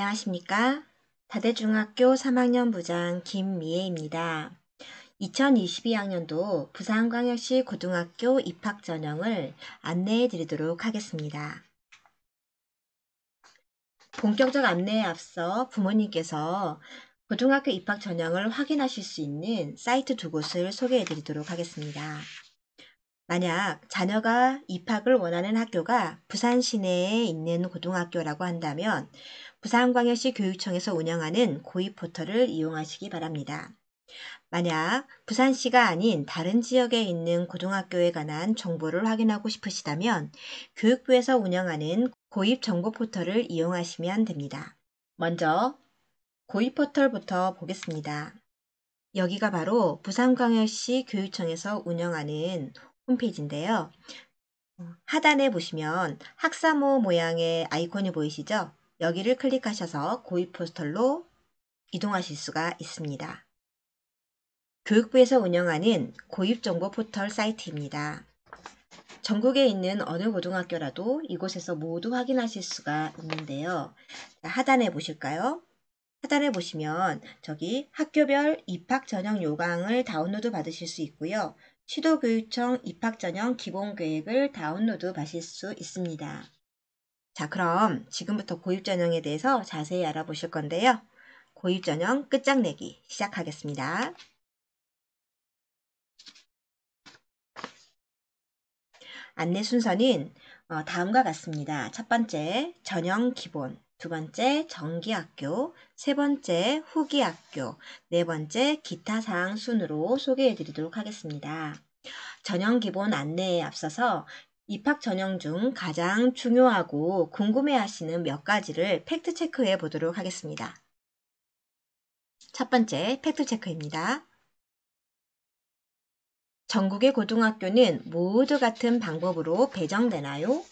안녕하십니까? 다대중학교 3학년 부장 김미애입니다. 2022학년도 부산광역시 고등학교 입학 전형을 안내해 드리도록 하겠습니다. 본격적 안내에 앞서 부모님께서 고등학교 입학 전형을 확인하실 수 있는 사이트 두 곳을 소개해 드리도록 하겠습니다. 만약 자녀가 입학을 원하는 학교가 부산 시내에 있는 고등학교라고 한다면 부산광역시 교육청에서 운영하는 고입 포털을 이용하시기 바랍니다. 만약 부산시가 아닌 다른 지역에 있는 고등학교에 관한 정보를 확인하고 싶으시다면 교육부에서 운영하는 고입 정보 포털을 이용하시면 됩니다. 먼저 고입 포털부터 보겠습니다. 여기가 바로 부산광역시 교육청에서 운영하는 홈페이지인데요. 하단에 보시면 학사모 모양의 아이콘이 보이시죠? 여기를 클릭하셔서 고입 포털로 이동하실 수가 있습니다. 교육부에서 운영하는 고입정보 포털 사이트입니다. 전국에 있는 어느 고등학교라도 이곳에서 모두 확인하실 수가 있는데요. 하단에 보실까요? 하단에 보시면 저기 학교별 입학 전형 요강을 다운로드 받으실 수 있고요. 시도교육청 입학 전형 기본 계획을 다운로드 받으실 수 있습니다. 자, 그럼 지금부터 고입 전형에 대해서 자세히 알아보실 건데요. 고입 전형 끝장내기 시작하겠습니다. 안내 순서는 다음과 같습니다. 첫 번째, 전형 기본. 두 번째, 정기학교, 세 번째, 후기학교, 네 번째, 기타 사항 순으로 소개해 드리도록 하겠습니다. 전형 기본 안내에 앞서서 입학 전형 중 가장 중요하고 궁금해 하시는 몇 가지를 팩트 체크해 보도록 하겠습니다. 첫 번째, 팩트 체크입니다. 전국의 고등학교는 모두 같은 방법으로 배정되나요?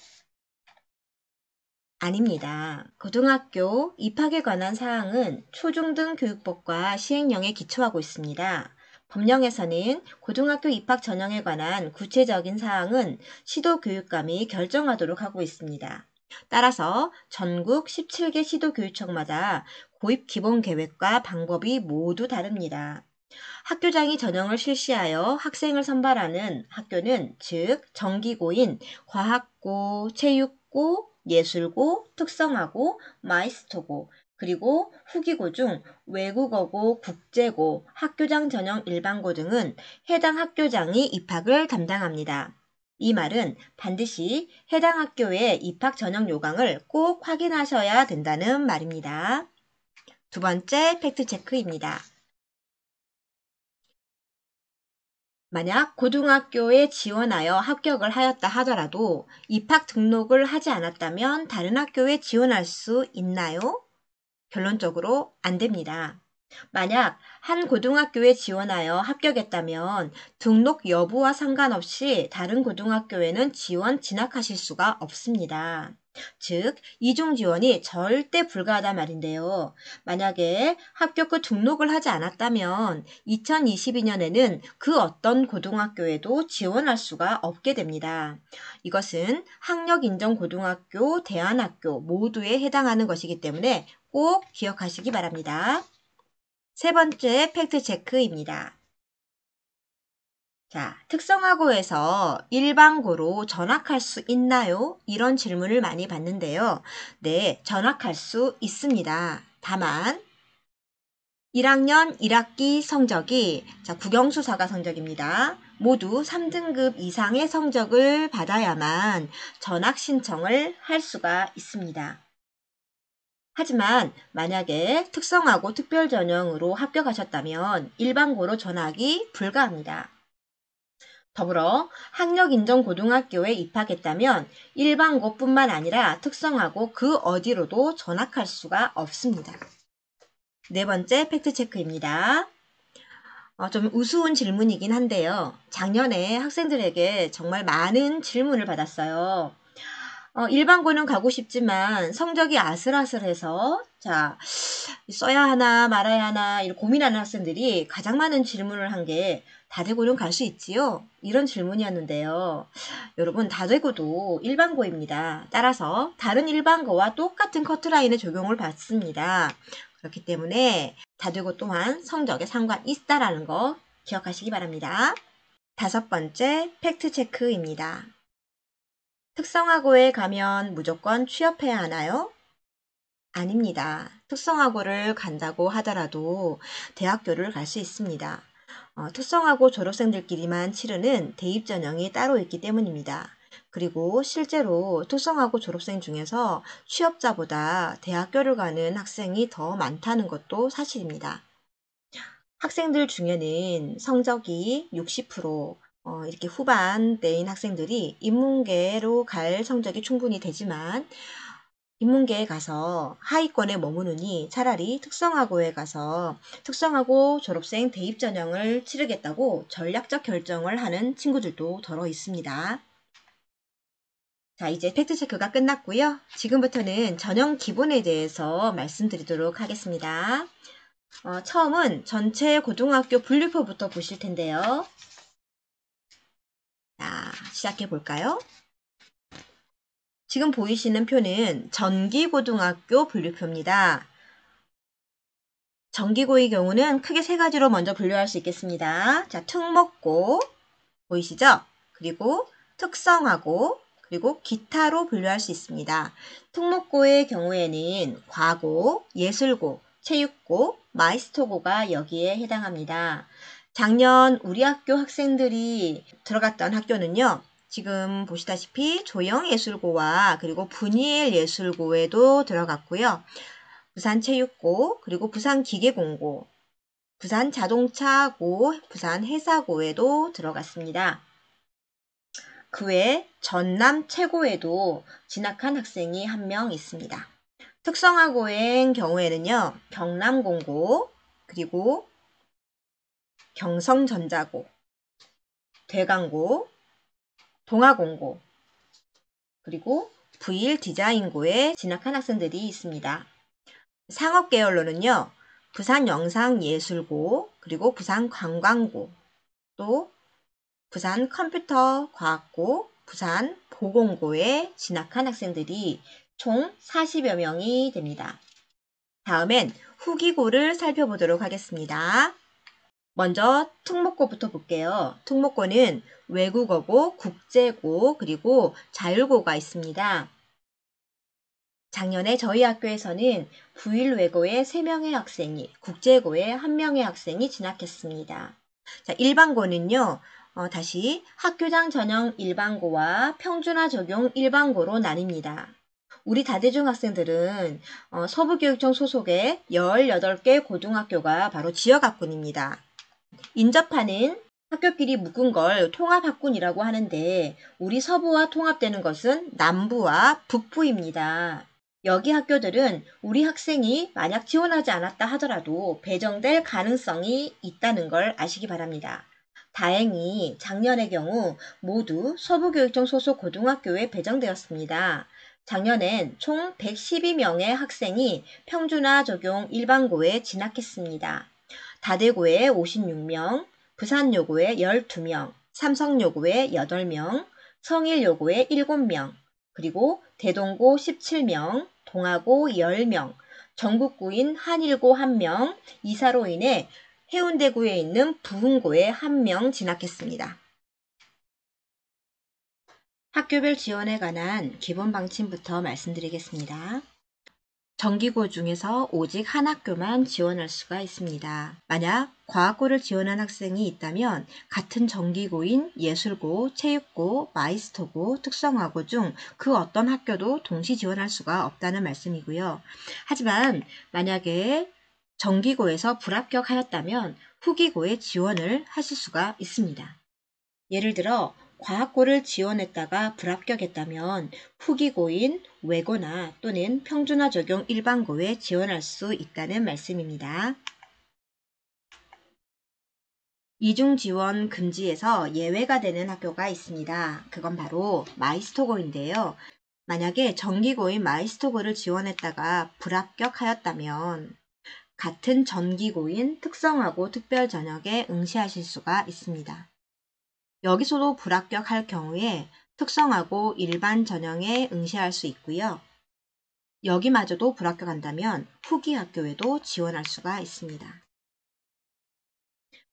아닙니다. 고등학교 입학에 관한 사항은 초중등교육법과 시행령에 기초하고 있습니다. 법령에서는 고등학교 입학 전형에 관한 구체적인 사항은 시도교육감이 결정하도록 하고 있습니다. 따라서 전국 17개 시도교육청마다 고입 기본 계획과 방법이 모두 다릅니다. 학교장이 전형을 실시하여 학생을 선발하는 학교는 즉 정기고인 과학고, 체육고, 예술고, 특성화고, 마이스터고, 그리고 후기고 중 외국어고, 국제고, 학교장 전형 일반고 등은 해당 학교장이 입학을 담당합니다. 이 말은 반드시 해당 학교의 입학 전형 요강을 꼭 확인하셔야 된다는 말입니다. 두 번째 팩트체크입니다. 만약 고등학교에 지원하여 합격을 하였다 하더라도 입학 등록을 하지 않았다면 다른 학교에 지원할 수 있나요? 결론적으로 안 됩니다. 만약 한 고등학교에 지원하여 합격했다면 등록 여부와 상관없이 다른 고등학교에는 지원 진학하실 수가 없습니다. 즉, 이중 지원이 절대 불가하단 말인데요. 만약에 합격 후 등록을 하지 않았다면 2022년에는 그 어떤 고등학교에도 지원할 수가 없게 됩니다. 이것은 학력인정고등학교, 대안학교 모두에 해당하는 것이기 때문에 꼭 기억하시기 바랍니다. 세 번째 팩트체크입니다. 자, 특성화고에서 일반고로 전학할 수 있나요? 이런 질문을 많이 받는데요. 네, 전학할 수 있습니다. 다만 1학년 1학기 성적이 국영수사가 성적입니다. 모두 3등급 이상의 성적을 받아야만 전학 신청을 할 수가 있습니다. 하지만 만약에 특성화고 특별전형으로 합격하셨다면 일반고로 전학이 불가합니다. 더불어 학력인정고등학교에 입학했다면 일반고뿐만 아니라 특성화고 그 어디로도 전학할 수가 없습니다. 네 번째 팩트체크입니다. 좀 우스운 질문이긴 한데요. 작년에 학생들에게 정말 많은 질문을 받았어요. 일반고는 가고 싶지만 성적이 아슬아슬해서 자, 써야 하나 말아야 하나 이렇게 고민하는 학생들이 가장 많은 질문을 한 게 다대고는 갈 수 있지요? 이런 질문이었는데요. 여러분 다대고도 일반고입니다. 따라서 다른 일반고와 똑같은 커트라인의 적용을 받습니다. 그렇기 때문에 다대고 또한 성적에 상관이 있다라는 거 기억하시기 바랍니다. 5번째 팩트체크입니다. 특성화고에 가면 무조건 취업해야 하나요? 아닙니다. 특성화고를 간다고 하더라도 대학교를 갈 수 있습니다. 특성화고 졸업생들끼리만 치르는 대입전형이 따로 있기 때문입니다. 그리고 실제로 특성화고 졸업생 중에서 취업자보다 대학교를 가는 학생이 더 많다는 것도 사실입니다. 학생들 중에는 성적이 60% 이렇게 후반대인 학생들이 인문계로 갈 성적이 충분히 되지만 인문계에 가서 하위권에 머무르니 차라리 특성화고에 가서 특성화고 졸업생 대입전형을 치르겠다고 전략적 결정을 하는 친구들도 더러 있습니다. 자, 이제 팩트체크가 끝났고요. 지금부터는 전형 기본에 대해서 말씀드리도록 하겠습니다. 처음은 전체 고등학교 분류표부터 보실 텐데요. 자, 시작해 볼까요? 지금 보이시는 표는 전기고등학교 분류표입니다. 전기고의 경우는 크게 3가지로 먼저 분류할 수 있겠습니다. 자, 특목고 보이시죠? 그리고 특성화고 그리고 기타로 분류할 수 있습니다. 특목고의 경우에는 과고, 예술고, 체육고, 마이스터고가 여기에 해당합니다. 작년 우리 학교 학생들이 들어갔던 학교는요. 지금 보시다시피 조영예술고와 그리고 분이엘예술고에도 들어갔고요. 부산체육고, 그리고 부산기계공고, 부산자동차고, 부산회사고에도 들어갔습니다. 그 외에 전남 최고에도 진학한 학생이 1명 있습니다. 특성화고의 경우에는요. 경남공고, 그리고 경성전자고, 대강고, 동아공고, 그리고 VL디자인고에 진학한 학생들이 있습니다. 상업계열로는요. 부산영상예술고, 그리고 부산관광고, 또 부산컴퓨터과학고, 부산보건고에 진학한 학생들이 총 40여 명이 됩니다. 다음엔 후기고를 살펴보도록 하겠습니다. 먼저 특목고부터 볼게요. 특목고는 외국어고, 국제고, 그리고 자율고가 있습니다. 작년에 저희 학교에서는 부일외고에 3명의 학생이, 국제고에 1명의 학생이 진학했습니다. 자, 일반고는요. 다시 학교장 전형 일반고와 평준화 적용 일반고로 나뉩니다. 우리 다대중 학생들은 서부교육청 소속의 18개 고등학교가 바로 지역학군입니다. 인접하는 학교끼리 묶은 걸 통합학군이라고 하는데 우리 서부와 통합되는 것은 남부와 북부입니다. 여기 학교들은 우리 학생이 만약 지원하지 않았다 하더라도 배정될 가능성이 있다는 걸 아시기 바랍니다. 다행히 작년의 경우 모두 서부교육청 소속 고등학교에 배정되었습니다. 작년엔 총 112명의 학생이 평준화 적용 일반고에 진학했습니다. 다대고에 56명, 부산여고에 12명, 삼성여고에 8명, 성일여고에 7명, 그리고 대동고 17명, 동아고 10명, 전국구인 한일고 1명, 이사로 인해 해운대구에 있는 부흥고에 1명 진학했습니다. 학교별 지원에 관한 기본 방침부터 말씀드리겠습니다. 정기고 중에서 오직 한 학교만 지원할 수가 있습니다. 만약 과학고를 지원한 학생이 있다면 같은 정기고인 예술고, 체육고, 마이스터고, 특성화고 중 그 어떤 학교도 동시 지원할 수가 없다는 말씀이고요. 하지만 만약에 정기고에서 불합격하였다면 후기고에 지원을 하실 수가 있습니다. 예를 들어 과학고를 지원했다가 불합격했다면 후기고인 외고나 또는 평준화 적용 일반고에 지원할 수 있다는 말씀입니다. 이중 지원 금지에서 예외가 되는 학교가 있습니다. 그건 바로 마이스터고인데요. 만약에 정기고인 마이스토고를 지원했다가 불합격하였다면 같은 전기고인 특성화고 특별전형에 응시하실 수가 있습니다. 여기서도 불합격할 경우에 특성화고 일반 전형에 응시할 수 있고요. 여기마저도 불합격한다면 후기 학교에도 지원할 수가 있습니다.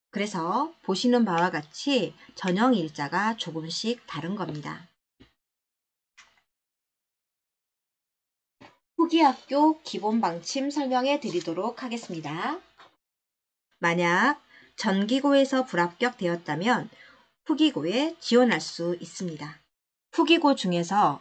그래서 보시는 바와 같이 전형 일자가 조금씩 다른 겁니다. 후기 학교 기본 방침 설명해 드리도록 하겠습니다. 만약 전기고에서 불합격되었다면 후기고에 지원할 수 있습니다. 후기고 중에서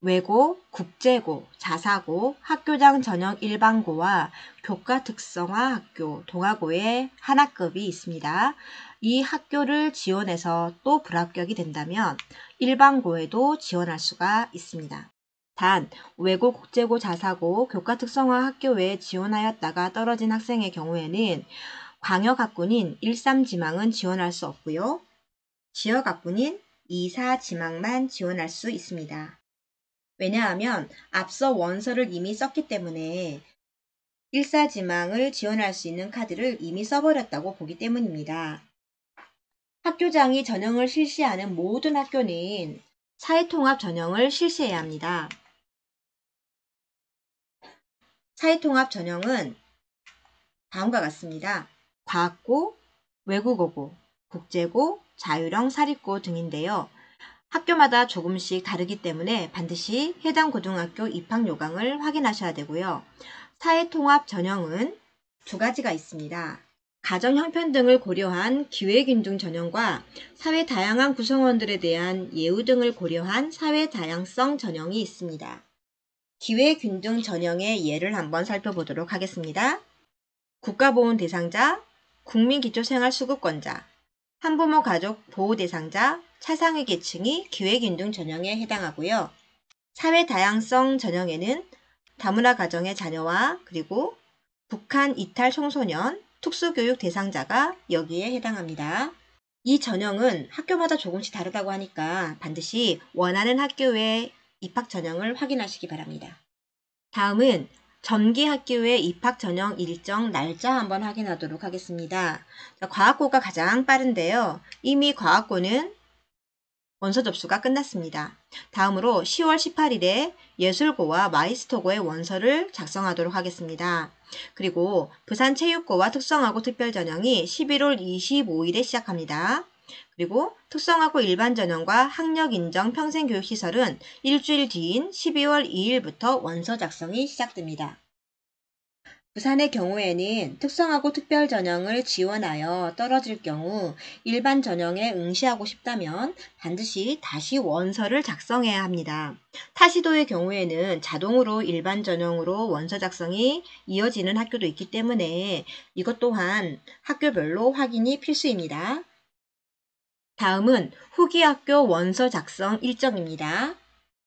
외고, 국제고, 자사고, 학교장 전형 일반고와 교과 특성화 학교, 동아고의 한 학급이 있습니다. 이 학교를 지원해서 또 불합격이 된다면 일반고에도 지원할 수가 있습니다. 단, 외고, 국제고, 자사고, 교과 특성화 학교에 지원하였다가 떨어진 학생의 경우에는 광역학군인 1,3지망은 지원할 수 없고요. 지역학군인 2,4지망만 지원할 수 있습니다. 왜냐하면 앞서 원서를 이미 썼기 때문에 1,4지망을 지원할 수 있는 카드를 이미 써버렸다고 보기 때문입니다. 학교장이 전형을 실시하는 모든 학교는 사회통합 전형을 실시해야 합니다. 사회통합 전형은 다음과 같습니다. 과학고, 외국어고, 국제고, 자율형 사립고 등인데요. 학교마다 조금씩 다르기 때문에 반드시 해당 고등학교 입학 요강을 확인하셔야 되고요. 사회통합 전형은 두 가지가 있습니다. 가정 형편등을 고려한 기회균등 전형과 사회 다양한 구성원들에 대한 예우 등을 고려한 사회 다양성 전형이 있습니다. 기회균등 전형의 예를 한번 살펴보도록 하겠습니다. 국가보훈 대상자, 국민기초생활수급권자, 한부모 가족 보호 대상자, 차상위 계층이 기회균등 전형에 해당하고요. 사회 다양성 전형에는 다문화 가정의 자녀와 그리고 북한 이탈 청소년, 특수교육 대상자가 여기에 해당합니다. 이 전형은 학교마다 조금씩 다르다고 하니까 반드시 원하는 학교의 입학 전형을 확인하시기 바랍니다. 다음은 전기학교의 입학 전형 일정 날짜 한번 확인하도록 하겠습니다. 과학고가 가장 빠른데요. 이미 과학고는 원서 접수가 끝났습니다. 다음으로 10월 18일에 예술고와 마이스토고의 원서를 작성하도록 하겠습니다. 그리고 부산체육고와 특성화고 특별전형이 11월 25일에 시작합니다. 그리고 특성화고 일반전형과 학력인정 평생교육시설은 일주일 뒤인 12월 2일부터 원서 작성이 시작됩니다. 부산의 경우에는 특성화고 특별전형을 지원하여 떨어질 경우 일반 전형에 응시하고 싶다면 반드시 다시 원서를 작성해야 합니다. 타시도의 경우에는 자동으로 일반 전형으로 원서 작성이 이어지는 학교도 있기 때문에 이것 또한 학교별로 확인이 필수입니다. 다음은 후기 학교 원서 작성 일정입니다.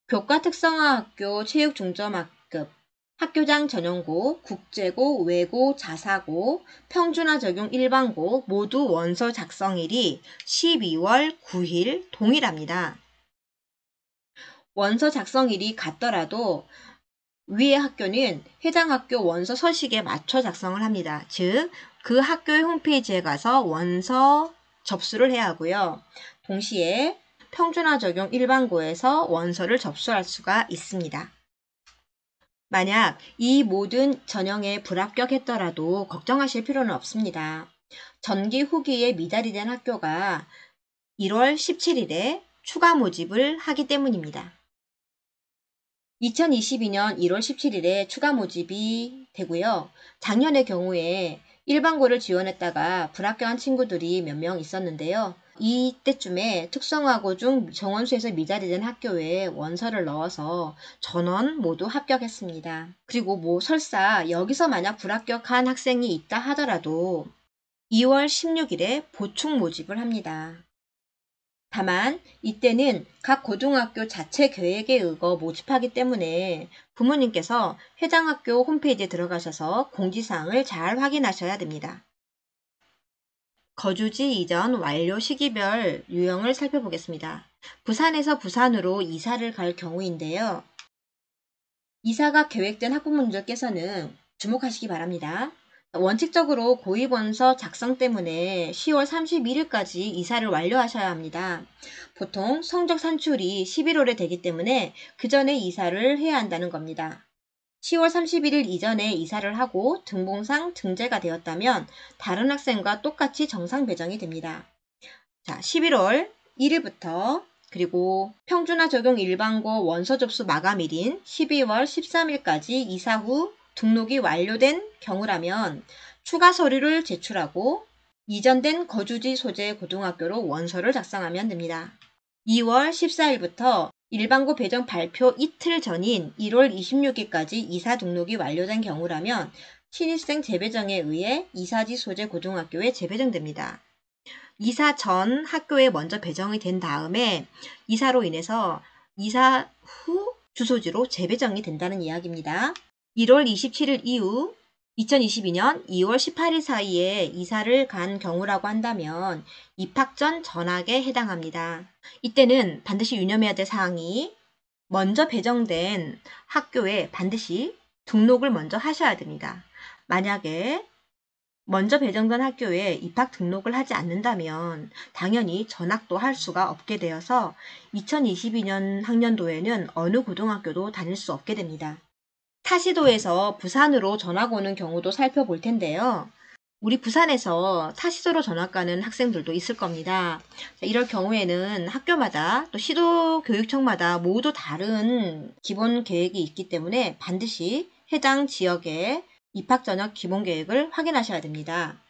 교과 특성화 학교 체육중점학급 학교장 전형고, 국제고, 외고, 자사고, 평준화 적용 일반고 모두 원서 작성일이 12월 9일 동일합니다. 원서 작성일이 같더라도 위의 학교는 해당 학교 원서 서식에 맞춰 작성을 합니다. 즉, 그 학교의 홈페이지에 가서 원서 접수를 해야 하고요. 동시에 평준화 적용 일반고에서 원서를 접수할 수가 있습니다. 만약 이 모든 전형에 불합격했더라도 걱정하실 필요는 없습니다. 전기 후기에 미달이 된 학교가 1월 17일에 추가 모집을 하기 때문입니다. 2022년 1월 17일에 추가 모집이 되고요. 작년의 경우에 일반고를 지원했다가 불합격한 친구들이 몇 명 있었는데요. 이때쯤에 특성화고 중 정원수에서 미달이 된 학교에 원서를 넣어서 전원 모두 합격했습니다. 그리고 설사 여기서 만약 불합격한 학생이 있다 하더라도 2월 16일에 보충 모집을 합니다. 다만 이때는 각 고등학교 자체 계획에 의거 모집하기 때문에 부모님께서 해당 학교 홈페이지에 들어가셔서 공지사항을 잘 확인하셔야 됩니다. 거주지 이전 완료 시기별 유형을 살펴보겠습니다. 부산에서 부산으로 이사를 갈 경우인데요. 이사가 계획된 학부모님들께서는 주목하시기 바랍니다. 원칙적으로 고입원서 작성 때문에 10월 31일까지 이사를 완료하셔야 합니다. 보통 성적 산출이 11월에 되기 때문에 그 전에 이사를 해야 한다는 겁니다. 10월 31일 이전에 이사를 하고 등본상 등재가 되었다면 다른 학생과 똑같이 정상 배정이 됩니다. 자, 11월 1일부터 그리고 평준화 적용 일반고 원서 접수 마감일인 12월 13일까지 이사 후 등록이 완료된 경우라면 추가 서류를 제출하고 이전된 거주지 소재 고등학교로 원서를 작성하면 됩니다. 2월 14일부터 일반고 배정 발표 이틀 전인 1월 26일까지 이사 등록이 완료된 경우라면 신입생 재배정에 의해 이사지 소재 고등학교에 재배정됩니다. 이사 전 학교에 먼저 배정이 된 다음에 이사로 인해서 이사 후 주소지로 재배정이 된다는 이야기입니다. 1월 27일 이후 2022년 2월 18일 사이에 이사를 간 경우라고 한다면 입학 전 전학에 해당합니다. 이때는 반드시 유념해야 될 사항이 먼저 배정된 학교에 반드시 등록을 먼저 하셔야 됩니다. 만약에 먼저 배정된 학교에 입학 등록을 하지 않는다면 당연히 전학도 할 수가 없게 되어서 2022년 학년도에는 어느 고등학교도 다닐 수 없게 됩니다. 타시도에서 부산으로 전학 오는 경우도 살펴볼 텐데요. 우리 부산에서 타시도로 전학 가는 학생들도 있을 겁니다. 이럴 경우에는 학교마다 또 시도교육청마다 모두 다른 기본 계획이 있기 때문에 반드시 해당 지역의 입학 전역 기본 계획을 확인하셔야 됩니다.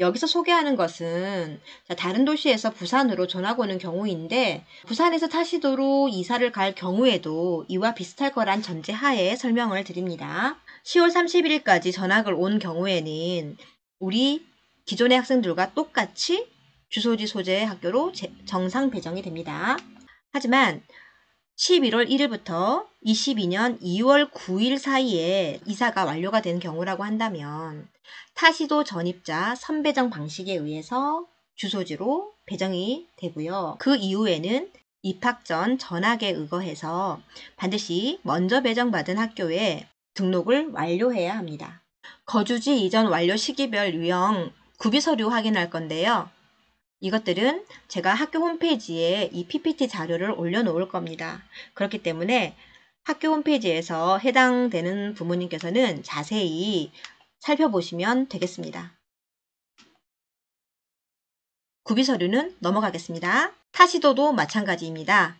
여기서 소개하는 것은 다른 도시에서 부산으로 전학 오는 경우인데 부산에서 타시도로 이사를 갈 경우에도 이와 비슷할 거란 전제하에 설명을 드립니다. 10월 31일까지 전학을 온 경우에는 우리 기존의 학생들과 똑같이 주소지 소재의 학교로 정상 배정이 됩니다. 하지만 11월 1일부터 22년 2월 9일 사이에 이사가 완료가 된 경우라고 한다면 타시도 전입자 선배정 방식에 의해서 주소지로 배정이 되고요. 그 이후에는 입학 전 전학에 의거해서 반드시 먼저 배정받은 학교에 등록을 완료해야 합니다. 거주지 이전 완료 시기별 유형 구비서류 확인할 건데요. 이것들은 제가 학교 홈페이지에 이 PPT 자료를 올려놓을 겁니다. 그렇기 때문에 학교 홈페이지에서 해당되는 부모님께서는 자세히 살펴보시면 되겠습니다. 구비서류는 넘어가겠습니다. 타시도도 마찬가지입니다.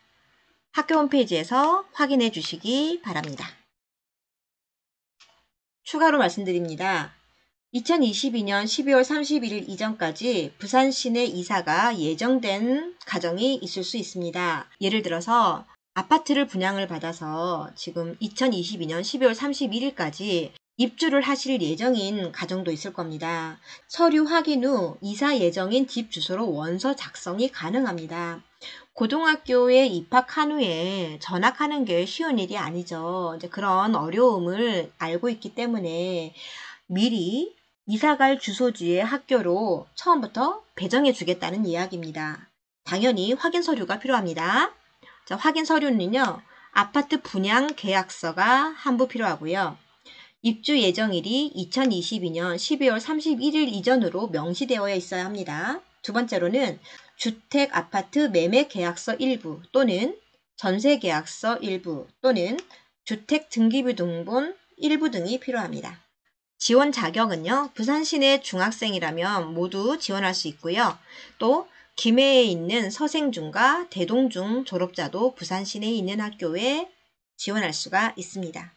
학교 홈페이지에서 확인해 주시기 바랍니다. 추가로 말씀드립니다. 2022년 12월 31일 이전까지 부산 시내 이사가 예정된 가정이 있을 수 있습니다. 예를 들어서 아파트를 분양을 받아서 지금 2022년 12월 31일까지 입주를 하실 예정인 가정도 있을 겁니다. 서류 확인 후 이사 예정인 집 주소로 원서 작성이 가능합니다. 고등학교에 입학한 후에 전학하는 게 쉬운 일이 아니죠. 이제 그런 어려움을 알고 있기 때문에 미리 이사갈 주소지의 학교로 처음부터 배정해 주겠다는 이야기입니다. 당연히 확인 서류가 필요합니다. 자, 확인 서류는요. 아파트 분양 계약서가 한 부 필요하고요. 입주 예정일이 2022년 12월 31일 이전으로 명시되어 있어야 합니다. 두 번째로는 주택 아파트 매매 계약서 일부 또는 전세 계약서 일부 또는 주택 등기부 등본 일부 등이 필요합니다. 지원 자격은요. 부산 시내 중학생이라면 모두 지원할 수 있고요. 또 김해에 있는 서생중과 대동중 졸업자도 부산 시내에 있는 학교에 지원할 수가 있습니다.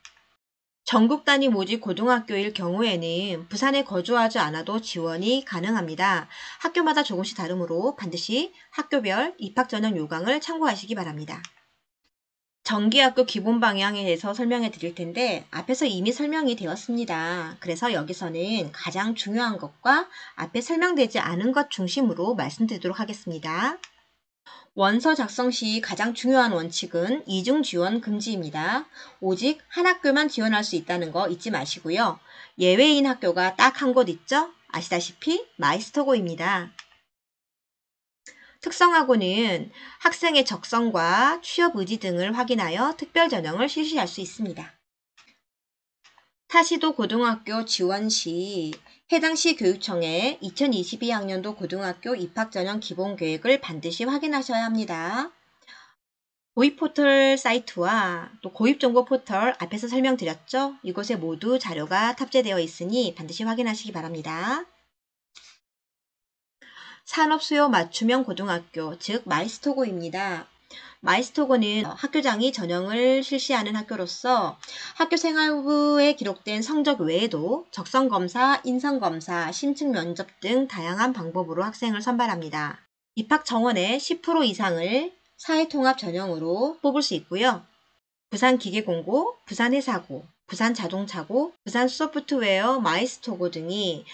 전국 단위 모집 고등학교일 경우에는 부산에 거주하지 않아도 지원이 가능합니다. 학교마다 조금씩 다르므로 반드시 학교별 입학 전형 요강을 참고하시기 바랍니다. 정기학교 기본 방향에 대해서 설명해 드릴 텐데 앞에서 이미 설명이 되었습니다. 그래서 여기서는 가장 중요한 것과 앞에 설명되지 않은 것 중심으로 말씀드리도록 하겠습니다. 원서 작성 시 가장 중요한 원칙은 이중 지원 금지입니다. 오직 한 학교만 지원할 수 있다는 거 잊지 마시고요. 예외인 학교가 딱 한 곳 있죠? 아시다시피 마이스터고입니다. 특성화고는 학생의 적성과 취업 의지 등을 확인하여 특별 전형을 실시할 수 있습니다. 타시도 고등학교 지원 시 해당 시 교육청에 2022학년도 고등학교 입학전형 기본계획을 반드시 확인하셔야 합니다. 고입포털 사이트와 또 고입정보 포털 앞에서 설명드렸죠? 이곳에 모두 자료가 탑재되어 있으니 반드시 확인하시기 바랍니다. 산업수요 맞춤형 고등학교, 즉 마이스토고입니다. 마이스토고는 학교장이 전형을 실시하는 학교로서 학교생활부에 기록된 성적 외에도 적성검사, 인성검사, 심층면접 등 다양한 방법으로 학생을 선발합니다. 입학 정원의 10% 이상을 사회통합 전형으로 뽑을 수 있고요. 부산기계공고, 부산해사고, 부산자동차고, 부산소프트웨어, 마이스토고 등이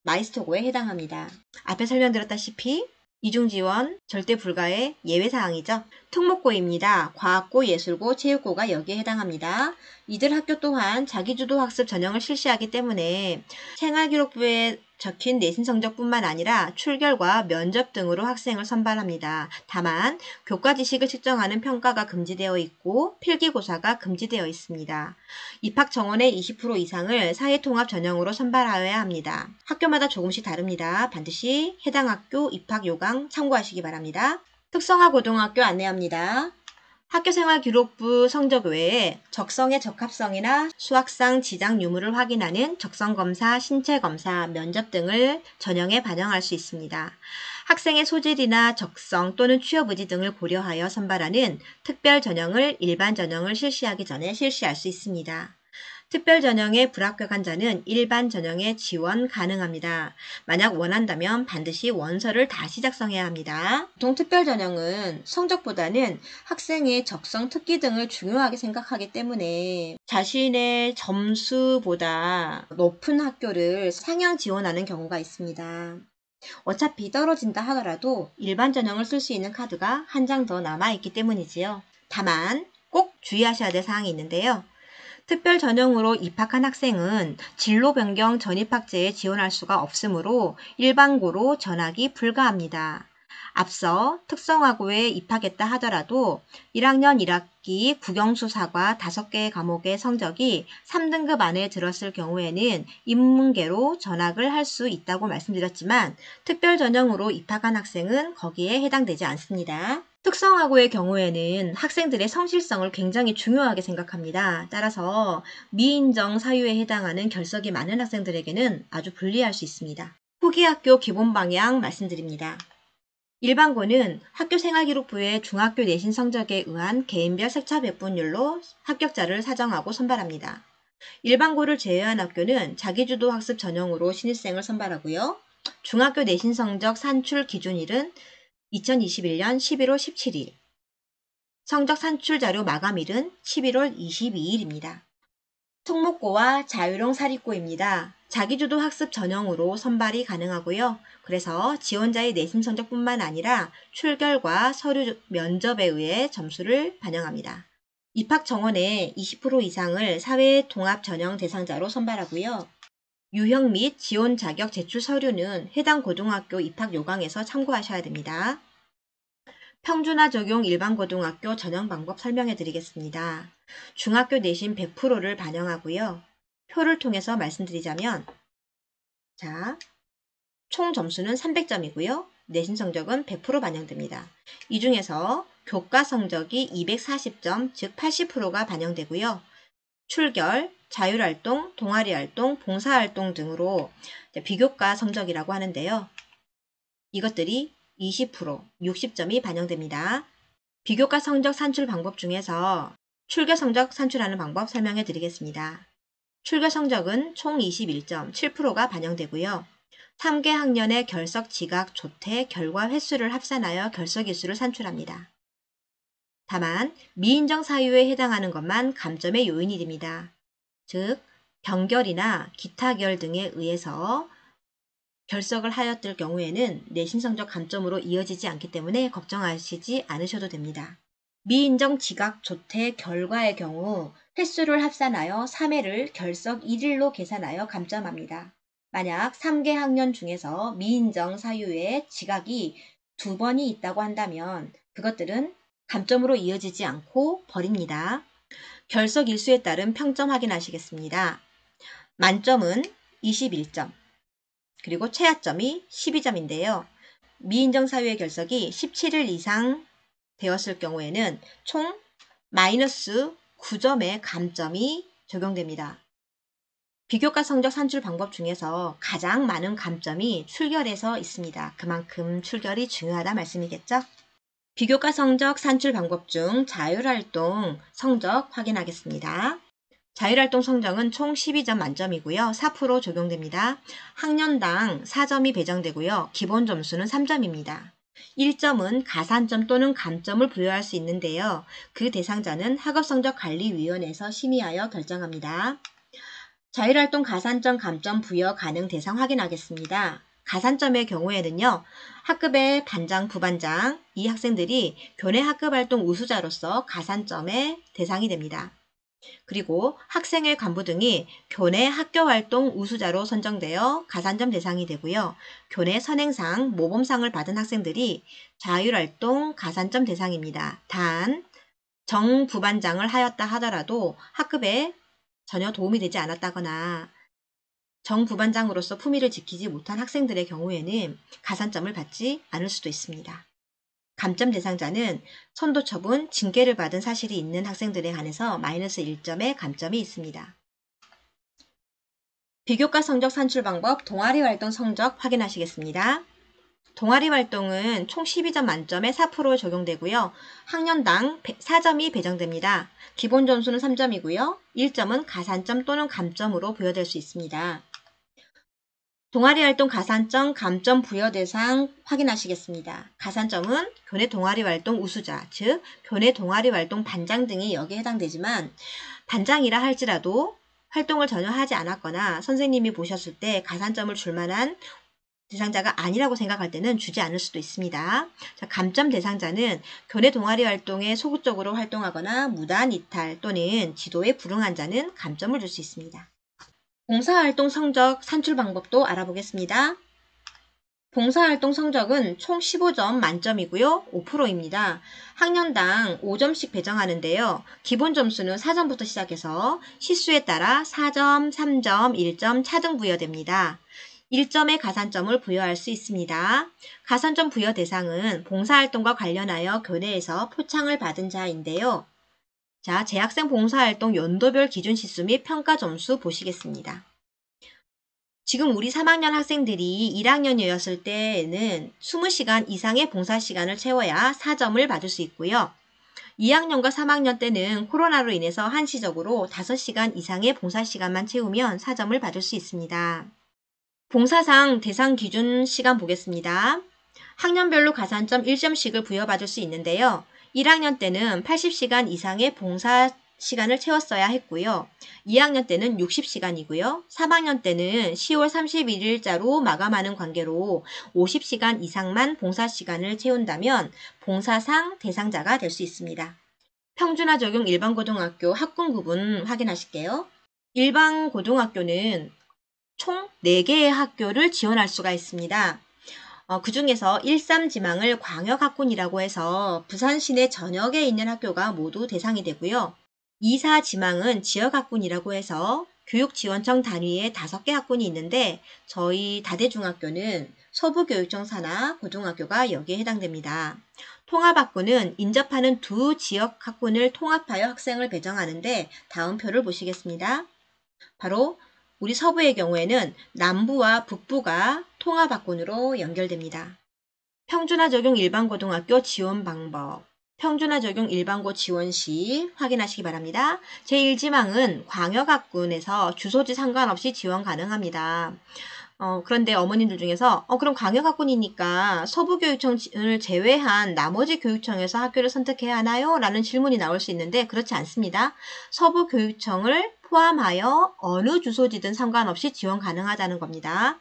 마이스토고에 해당합니다. 앞에 설명드렸다시피 이중지원 절대 불가의 예외사항이죠. 특목고입니다. 과학고, 예술고, 체육고가 여기에 해당합니다. 이들 학교 또한 자기주도 학습 전형을 실시하기 때문에 생활기록부에 적힌 내신 성적뿐만 아니라 출결과 면접 등으로 학생을 선발합니다. 다만 교과 지식을 측정하는 평가가 금지되어 있고 필기고사가 금지되어 있습니다. 입학 정원의 20% 이상을 사회통합 전형으로 선발하여야 합니다. 학교마다 조금씩 다릅니다. 반드시 해당 학교 입학 요강 참고하시기 바랍니다. 특성화 고등학교 안내합니다. 학교생활기록부 성적 외에 적성의 적합성이나 수학상 지장 유무를 확인하는 적성검사, 신체검사, 면접 등을 전형에 반영할 수 있습니다. 학생의 소질이나 적성 또는 취업 의지 등을 고려하여 선발하는 특별 전형을 일반 전형을 실시하기 전에 실시할 수 있습니다. 특별 전형에 불합격한 자는 일반 전형에 지원 가능합니다. 만약 원한다면 반드시 원서를 다시 작성해야 합니다. 보통 특별 전형은 성적보다는 학생의 적성, 특기 등을 중요하게 생각하기 때문에 자신의 점수보다 높은 학교를 상향 지원하는 경우가 있습니다. 어차피 떨어진다 하더라도 일반 전형을 쓸 수 있는 카드가 한 장 더 남아있기 때문이지요. 다만 꼭 주의하셔야 될 사항이 있는데요. 특별 전형으로 입학한 학생은 진로 변경 전입학제에 지원할 수가 없으므로 일반고로 전학이 불가합니다. 앞서 특성화고에 입학했다 하더라도 1학년 1학기 국영수사과 5개의 과목의 성적이 3등급 안에 들었을 경우에는 인문계로 전학을 할 수 있다고 말씀드렸지만 특별 전형으로 입학한 학생은 거기에 해당되지 않습니다. 특성화고의 경우에는 학생들의 성실성을 굉장히 중요하게 생각합니다. 따라서 미인정 사유에 해당하는 결석이 많은 학생들에게는 아주 불리할 수 있습니다. 후기 학교 기본 방향 말씀드립니다. 일반고는 학교생활기록부의 중학교 내신 성적에 의한 개인별 색차 배분율로 합격자를 사정하고 선발합니다. 일반고를 제외한 학교는 자기주도 학습 전형으로 신입생을 선발하고요. 중학교 내신 성적 산출 기준일은 2021년 11월 17일, 성적 산출 자료 마감일은 11월 22일입니다. 특목고와 자유형 사립고입니다. 자기주도 학습 전형으로 선발이 가능하고요. 그래서 지원자의 내신 성적뿐만 아니라 출결과 서류 면접에 의해 점수를 반영합니다. 입학 정원의 20% 이상을 사회통합 전형 대상자로 선발하고요. 유형 및 지원 자격 제출 서류는 해당 고등학교 입학 요강에서 참고하셔야 됩니다. 평준화 적용 일반고등학교 전형 방법 설명해 드리겠습니다. 중학교 내신 100%를 반영하고요. 표를 통해서 말씀드리자면 총 점수는 300점이고요. 내신 성적은 100% 반영됩니다. 이 중에서 교과 성적이 240점, 즉 80%가 반영되고요. 출결, 자율활동, 동아리활동, 봉사활동 등으로 비교과 성적이라고 하는데요. 이것들이 20%, 60점이 반영됩니다. 비교과 성적 산출 방법 중에서 출결 성적 산출하는 방법 설명해 드리겠습니다. 출결 성적은 총 21점, 7%가 반영되고요. 3개 학년의 결석 지각, 조퇴, 결과 횟수를 합산하여 결석 일수를 산출합니다. 다만 미인정 사유에 해당하는 것만 감점의 요인이 됩니다. 즉 병결이나 기타 결 등에 의해서 결석을 하였을 경우에는 내신 성적 감점으로 이어지지 않기 때문에 걱정하시지 않으셔도 됩니다. 미인정 지각, 조퇴, 결과의 경우 횟수를 합산하여 3회를 결석 1일로 계산하여 감점합니다. 만약 3개 학년 중에서 미인정 사유의 지각이 2번이 있다고 한다면 그것들은 감점으로 이어지지 않고 버립니다. 결석 일수에 따른 평점 확인하시겠습니다. 만점은 21점, 그리고 최하점이 12점인데요. 미인정 사유의 결석이 17일 이상 되었을 경우에는 총 마이너스 9점의 감점이 적용됩니다. 비교과 성적 산출 방법 중에서 가장 많은 감점이 출결에서 있습니다. 그만큼 출결이 중요하다 말씀이겠죠? 비교과 성적 산출 방법 중 자율활동 성적 확인하겠습니다. 자율활동 성적은 총 12점 만점이고요. 4% 적용됩니다. 학년당 4점이 배정되고요. 기본 점수는 3점입니다. 1점은 가산점 또는 감점을 부여할 수 있는데요. 그 대상자는 학업성적관리위원회에서 심의하여 결정합니다. 자율활동 가산점 감점 부여 가능 대상 확인하겠습니다. 가산점의 경우에는요. 학급의 반장, 부반장, 이 학생들이 교내 학급활동 우수자로서 가산점의 대상이 됩니다. 그리고 학생회 간부 등이 교내 학교활동 우수자로 선정되어 가산점 대상이 되고요. 교내 선행상, 모범상을 받은 학생들이 자율활동 가산점 대상입니다. 단, 정부반장을 하였다 하더라도 학급에 전혀 도움이 되지 않았다거나 정부반장으로서 품위를 지키지 못한 학생들의 경우에는 가산점을 받지 않을 수도 있습니다. 감점 대상자는 선도 처분, 징계를 받은 사실이 있는 학생들에 한해서 마이너스 1점의 감점이 있습니다. 비교과 성적 산출 방법, 동아리 활동 성적 확인하시겠습니다. 동아리 활동은 총 12점 만점에 4% 적용되고요. 학년당 4점이 배정됩니다. 기본 점수는 3점이고요. 1점은 가산점 또는 감점으로 부여될 수 있습니다. 동아리 활동 가산점, 감점 부여 대상 확인하시겠습니다. 가산점은 교내 동아리 활동 우수자, 즉 교내 동아리 활동 반장 등이 여기에 해당되지만 반장이라 할지라도 활동을 전혀 하지 않았거나 선생님이 보셨을 때 가산점을 줄 만한 대상자가 아니라고 생각할 때는 주지 않을 수도 있습니다. 자, 감점 대상자는 교내 동아리 활동에 소극적으로 활동하거나 무단 이탈 또는 지도에 불응한 자는 감점을 줄 수 있습니다. 봉사활동 성적 산출 방법도 알아보겠습니다. 봉사활동 성적은 총 15점 만점이고요. 5%입니다. 학년당 5점씩 배정하는데요. 기본 점수는 4점부터 시작해서 시수에 따라 4점, 3점, 1점 차등 부여됩니다. 1점의 가산점을 부여할 수 있습니다. 가산점 부여 대상은 봉사활동과 관련하여 교내에서 표창을 받은 자인데요. 자, 재학생 봉사활동 연도별 기준 시수 및 평가 점수 보시겠습니다. 지금 우리 3학년 학생들이 1학년이었을 때에는 20시간 이상의 봉사시간을 채워야 4점을 받을 수 있고요. 2학년과 3학년 때는 코로나로 인해서 한시적으로 5시간 이상의 봉사시간만 채우면 4점을 받을 수 있습니다. 봉사상 대상 기준 시간 보겠습니다. 학년별로 가산점 1점씩을 부여받을 수 있는데요. 1학년 때는 80시간 이상의 봉사 시간을 채웠어야 했고요. 2학년 때는 60시간이고요. 3학년 때는 10월 31일자로 마감하는 관계로 50시간 이상만 봉사시간을 채운다면 봉사상 대상자가 될 수 있습니다. 평준화 적용 일반고등학교 학군 구분 확인하실게요. 일반고등학교는 총 4개의 학교를 지원할 수가 있습니다. 그 중에서 13지망을 광역학군이라고 해서 부산 시내 전역에 있는 학교가 모두 대상이 되고요. 24지망은 지역학군이라고 해서 교육지원청 단위에 5개 학군이 있는데 저희 다대중학교는 서부교육청 산하 고등학교가 여기에 해당됩니다. 통합학군은 인접하는 두 지역학군을 통합하여 학생을 배정하는데 다음 표를 보시겠습니다. 바로 우리 서부의 경우에는 남부와 북부가 통합학군으로 연결됩니다. 평준화 적용 일반고등학교 지원 방법. 평준화 적용 일반고 지원 시 확인하시기 바랍니다. 제1지망은 광역학군에서 주소지 상관없이 지원 가능합니다. 그런데 어머님들 중에서 그럼 광역학군이니까 서부교육청을 제외한 나머지 교육청에서 학교를 선택해야 하나요? 라는 질문이 나올 수 있는데 그렇지 않습니다. 서부교육청을 포함하여 어느 주소지든 상관없이 지원 가능하다는 겁니다.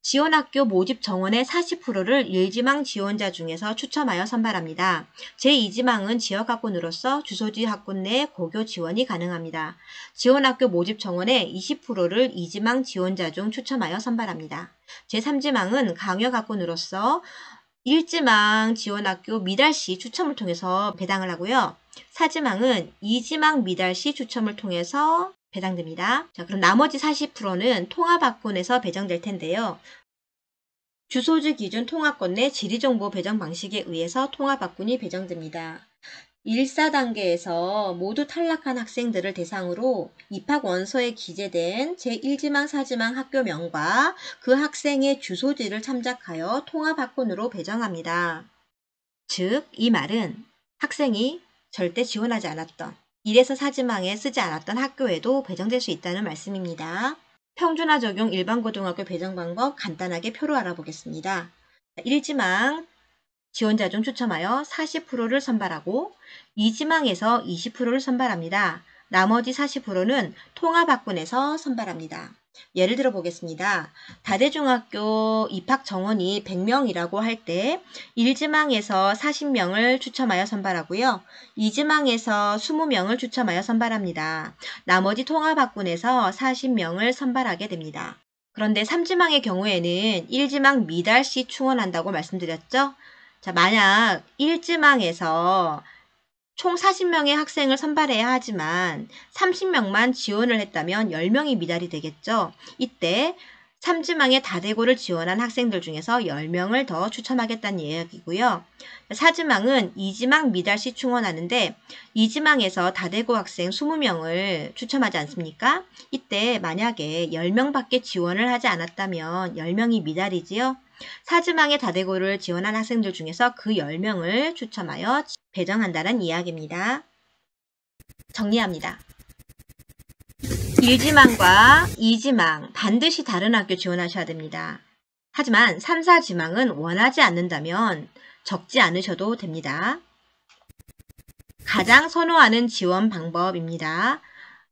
지원학교 모집 정원의 40%를 1지망 지원자 중에서 추첨하여 선발합니다. 제2지망은 지역학군으로서 주소지 학군 내 고교 지원이 가능합니다. 지원학교 모집 정원의 20%를 2지망 지원자 중 추첨하여 선발합니다. 제3지망은 광역학군으로서 1지망 지원학교 미달시 추첨을 통해서 배당을 하고요. 4지망은 2지망 미달시 추첨을 통해서 배당됩니다. 자, 그럼 나머지 40%는 통합학군에서 배정될 텐데요. 주소지 기준 통합권 내 지리정보 배정 방식에 의해서 통합학군이 배정됩니다. 1, 4단계에서 모두 탈락한 학생들을 대상으로 입학원서에 기재된 제1지망, 4지망 학교명과 그 학생의 주소지를 참작하여 통합학군으로 배정합니다. 즉, 이 말은 학생이 절대 지원하지 않았던 1에서 4지망에 쓰지 않았던 학교에도 배정될 수 있다는 말씀입니다. 평준화 적용 일반고등학교 배정 방법 간단하게 표로 알아보겠습니다. 1지망 지원자 중 추첨하여 40%를 선발하고 2지망에서 20%를 선발합니다. 나머지 40%는 통합학군에서 선발합니다. 예를 들어 보겠습니다. 다대중학교 입학 정원이 100명이라고 할 때 1지망에서 40명을 추첨하여 선발하고요. 2지망에서 20명을 추첨하여 선발합니다. 나머지 통합학군에서 40명을 선발하게 됩니다. 그런데 3지망의 경우에는 1지망 미달시 충원한다고 말씀드렸죠? 자, 만약 1지망에서 총 40명의 학생을 선발해야 하지만 30명만 지원을 했다면 10명이 미달이 되겠죠. 이때 3지망에 다대고를 지원한 학생들 중에서 10명을 더 추첨하겠다는 이야기고요. 4지망은 2지망 미달시 충원하는데 2지망에서 다대고 학생 20명을 추첨하지 않습니까? 이때 만약에 10명밖에 지원을 하지 않았다면 10명이 미달이지요. 4지망에 다대고를 지원한 학생들 중에서 그 10명을 추첨하여 배정한다는 이야기입니다. 정리합니다. 1지망과 2지망 반드시 다른 학교 지원하셔야 됩니다. 하지만 3, 4지망은 원하지 않는다면 적지 않으셔도 됩니다. 가장 선호하는 지원 방법입니다.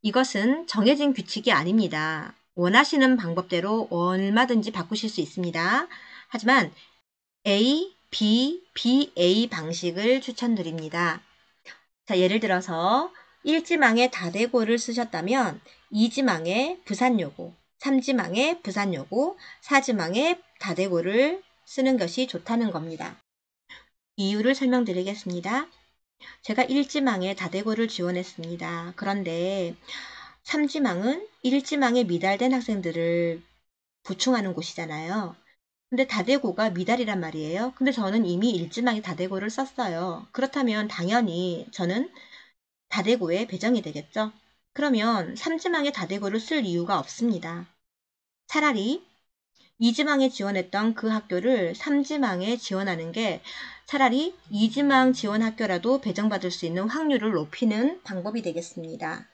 이것은 정해진 규칙이 아닙니다. 원하시는 방법대로 얼마든지 바꾸실 수 있습니다. 하지만 A, B, BA 방식을 추천드립니다. 자, 예를 들어서 1지망에 다대고를 쓰셨다면 2지망에 부산여고, 3지망에 부산여고, 4지망에 다대고를 쓰는 것이 좋다는 겁니다. 이유를 설명드리겠습니다. 제가 1지망에 다대고를 지원했습니다. 그런데 3지망은 1지망에 미달된 학생들을 보충하는 곳이잖아요. 근데 다대고가 미달이란 말이에요. 근데 저는 이미 1지망에 다대고를 썼어요. 그렇다면 당연히 저는 다대고에 배정이 되겠죠. 그러면 3지망에 다대고를 쓸 이유가 없습니다. 차라리 2지망에 지원했던 그 학교를 3지망에 지원하는 게 차라리 2지망 지원 학교라도 배정받을 수 있는 확률을 높이는 방법이 되겠습니다.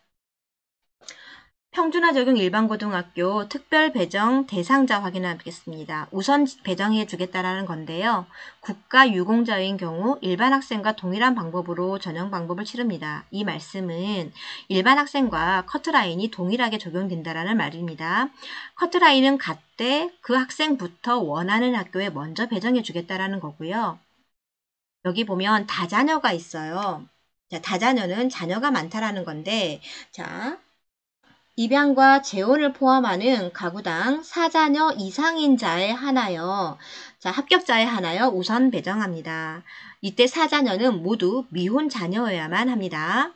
평준화 적용 일반고등학교 특별 배정 대상자 확인하겠습니다. 우선 배정해 주겠다라는 건데요. 국가 유공자인 경우 일반 학생과 동일한 방법으로 전형 방법을 치릅니다. 이 말씀은 일반 학생과 커트라인이 동일하게 적용된다라는 말입니다. 커트라인은 같되 그 학생부터 원하는 학교에 먼저 배정해 주겠다라는 거고요. 여기 보면 다자녀가 있어요. 자, 다자녀는 자녀가 많다라는 건데, 자, 입양과 재혼을 포함하는 가구당 4자녀 이상인자에 한하여, 자, 합격자에 한하여 우선 배정합니다. 이때 4자녀는 모두 미혼 자녀여야만 합니다.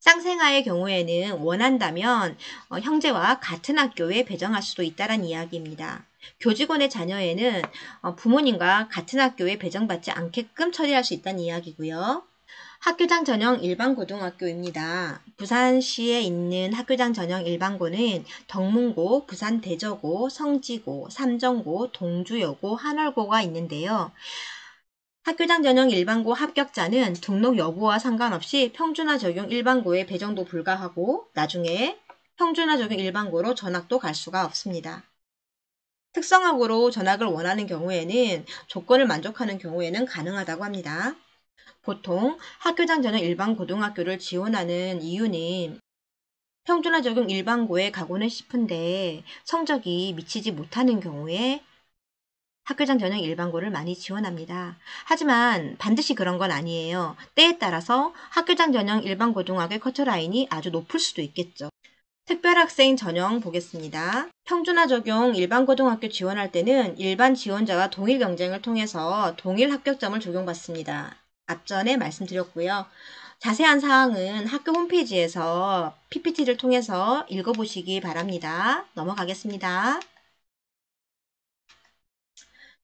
쌍생아의 경우에는 원한다면 형제와 같은 학교에 배정할 수도 있다는 이야기입니다. 교직원의 자녀에는 부모님과 같은 학교에 배정받지 않게끔 처리할 수 있다는 이야기고요. 학교장 전형 일반고등학교입니다. 부산시에 있는 학교장 전형 일반고는 덕문고, 부산대저고, 성지고, 삼정고, 동주여고, 한월고가 있는데요. 학교장 전형 일반고 합격자는 등록 여부와 상관없이 평준화 적용 일반고에 배정도 불가하고 나중에 평준화 적용 일반고로 전학도 갈 수가 없습니다. 특성학으로 전학을 원하는 경우에는 조건을 만족하는 경우에는 가능하다고 합니다. 보통 학교장 전형 일반고등학교를 지원하는 이유는 평준화 적용 일반고에 가고는 싶은데 성적이 미치지 못하는 경우에 학교장 전형 일반고를 많이 지원합니다. 하지만 반드시 그런 건 아니에요. 때에 따라서 학교장 전형 일반고등학교 커트라인이 아주 높을 수도 있겠죠. 특별학생 전형 보겠습니다. 평준화 적용 일반고등학교 지원할 때는 일반 지원자와 동일 경쟁을 통해서 동일 합격점을 적용받습니다. 앞전에 말씀드렸고요. 자세한 사항은 학교 홈페이지에서 PPT를 통해서 읽어보시기 바랍니다. 넘어가겠습니다.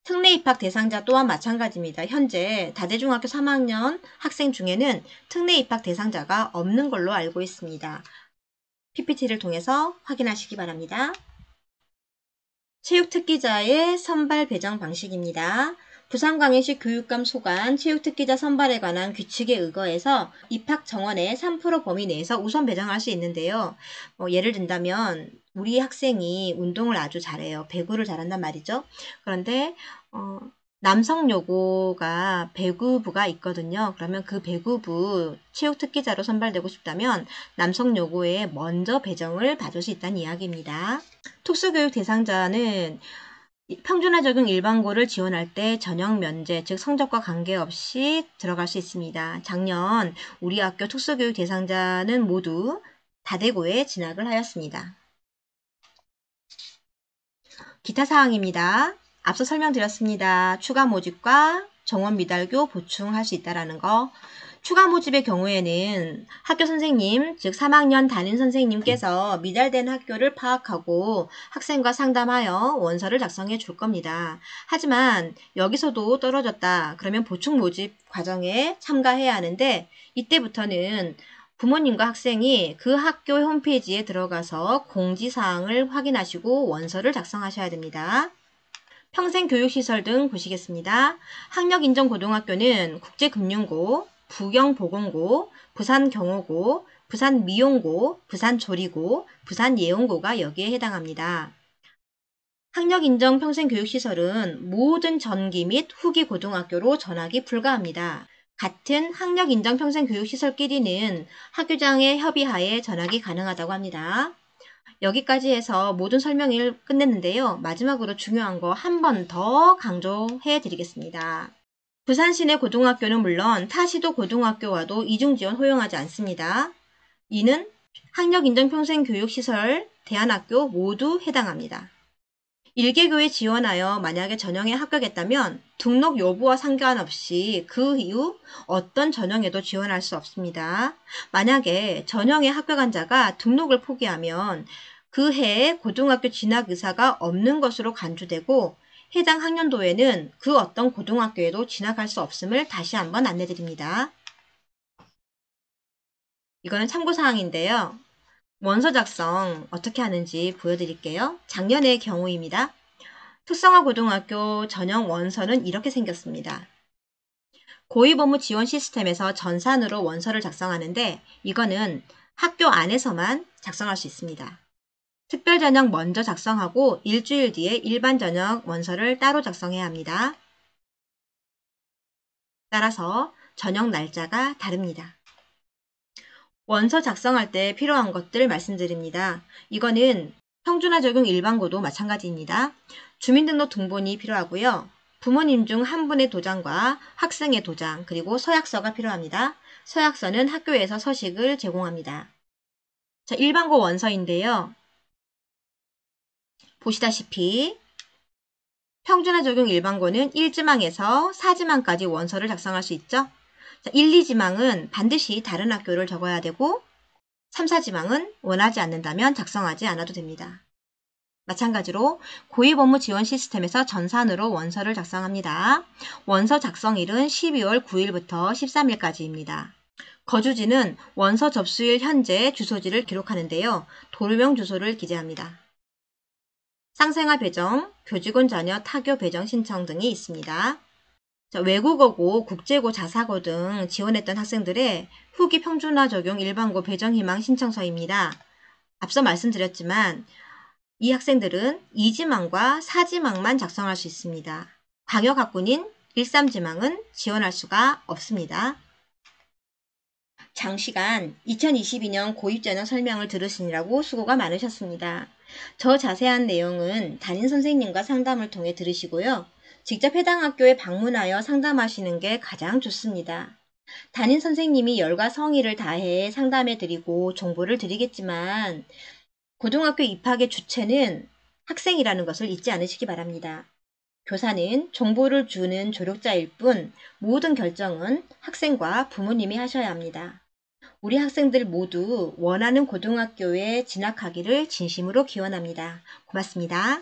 특례 입학 대상자 또한 마찬가지입니다. 현재 다대중학교 3학년 학생 중에는 특례 입학 대상자가 없는 걸로 알고 있습니다. PPT를 통해서 확인하시기 바랍니다. 체육특기자의 선발 배정 방식입니다. 부산광역시 교육감 소관 체육특기자 선발에 관한 규칙에 의거해서 입학 정원의 3% 범위 내에서 우선 배정할 수 있는데요. 예를 든다면 우리 학생이 운동을 아주 잘해요. 배구를 잘한단 말이죠. 그런데 남성 요고가 배구부가 있거든요. 그러면 그 배구부 체육특기자로 선발되고 싶다면 남성 요고에 먼저 배정을 받을 수 있다는 이야기입니다. 특수교육 대상자는 평준화 적용 일반고를 지원할 때 전형 면제, 즉 성적과 관계없이 들어갈 수 있습니다. 작년 우리 학교 특수교육 대상자는 모두 다대고에 진학을 하였습니다. 기타 사항입니다. 앞서 설명드렸습니다. 추가 모집과 정원 미달교 보충할 수 있다는 거. 추가 모집의 경우에는 학교 선생님, 즉 3학년 담임 선생님께서 미달된 학교를 파악하고 학생과 상담하여 원서를 작성해 줄 겁니다. 하지만 여기서도 떨어졌다. 그러면 보충 모집 과정에 참가해야 하는데 이때부터는 부모님과 학생이 그 학교 홈페이지에 들어가서 공지사항을 확인하시고 원서를 작성하셔야 됩니다. 평생교육시설 등 보시겠습니다. 학력인정고등학교는 국제금융고, 부경보건고, 부산경호고, 부산미용고, 부산조리고, 부산예원고가 여기에 해당합니다. 학력인정 평생교육시설은 모든 전기 및 후기 고등학교로 전학이 불가합니다. 같은 학력인정 평생교육시설끼리는 학교장의 협의하에 전학이 가능하다고 합니다. 여기까지 해서 모든 설명을 끝냈는데요. 마지막으로 중요한 거 한 번 더 강조해 드리겠습니다. 부산시내 고등학교는 물론 타시도 고등학교와도 이중지원 허용하지 않습니다. 이는 학력인정평생교육시설, 대안학교 모두 해당합니다. 일개교에 지원하여 만약에 전형에 합격했다면 등록 여부와 상관없이 그 이후 어떤 전형에도 지원할 수 없습니다. 만약에 전형에 합격한 자가 등록을 포기하면 그 해에 고등학교 진학 의사가 없는 것으로 간주되고 해당 학년도에는 그 어떤 고등학교에도 진학할 수 없음을 다시 한번 안내드립니다. 이거는 참고사항인데요. 원서 작성 어떻게 하는지 보여드릴게요. 작년의 경우입니다. 특성화 고등학교 전형 원서는 이렇게 생겼습니다. 고위법무 지원 시스템에서 전산으로 원서를 작성하는데 이거는 학교 안에서만 작성할 수 있습니다. 특별 전형 먼저 작성하고 일주일 뒤에 일반 전형 원서를 따로 작성해야 합니다. 따라서 전형 날짜가 다릅니다. 원서 작성할 때 필요한 것들 말씀드립니다. 이거는 평준화 적용 일반고도 마찬가지입니다. 주민등록 등본이 필요하고요. 부모님 중 한 분의 도장과 학생의 도장 그리고 서약서가 필요합니다. 서약서는 학교에서 서식을 제공합니다. 자, 일반고 원서인데요. 보시다시피 평준화 적용 일반고는 1지망에서 4지망까지 원서를 작성할 수 있죠. 자, 1, 2지망은 반드시 다른 학교를 적어야 되고 3, 4지망은 원하지 않는다면 작성하지 않아도 됩니다. 마찬가지로 고위법무 지원 시스템에서 전산으로 원서를 작성합니다. 원서 작성일은 12월 9일부터 13일까지입니다. 거주지는 원서 접수일 현재 주소지를 기록하는데요. 도로명 주소를 기재합니다. 쌍생아 배정, 교직원 자녀 타교 배정 신청 등이 있습니다. 자, 외국어고, 국제고, 자사고 등 지원했던 학생들의 후기 평준화 적용 일반고 배정 희망 신청서입니다. 앞서 말씀드렸지만 이 학생들은 2지망과 4지망만 작성할 수 있습니다. 광역학군인 1, 3지망은 지원할 수가 없습니다. 장시간 2022년 고입전형 설명을 들으시느라고 수고가 많으셨습니다. 저 자세한 내용은 담임 선생님과 상담을 통해 들으시고요. 직접 해당 학교에 방문하여 상담하시는 게 가장 좋습니다. 담임 선생님이 열과 성의를 다해 상담해 드리고 정보를 드리겠지만 고등학교 입학의 주체는 학생이라는 것을 잊지 않으시기 바랍니다. 교사는 정보를 주는 조력자일 뿐 모든 결정은 학생과 부모님이 하셔야 합니다. 우리 학생들 모두 원하는 고등학교에 진학하기를 진심으로 기원합니다. 고맙습니다.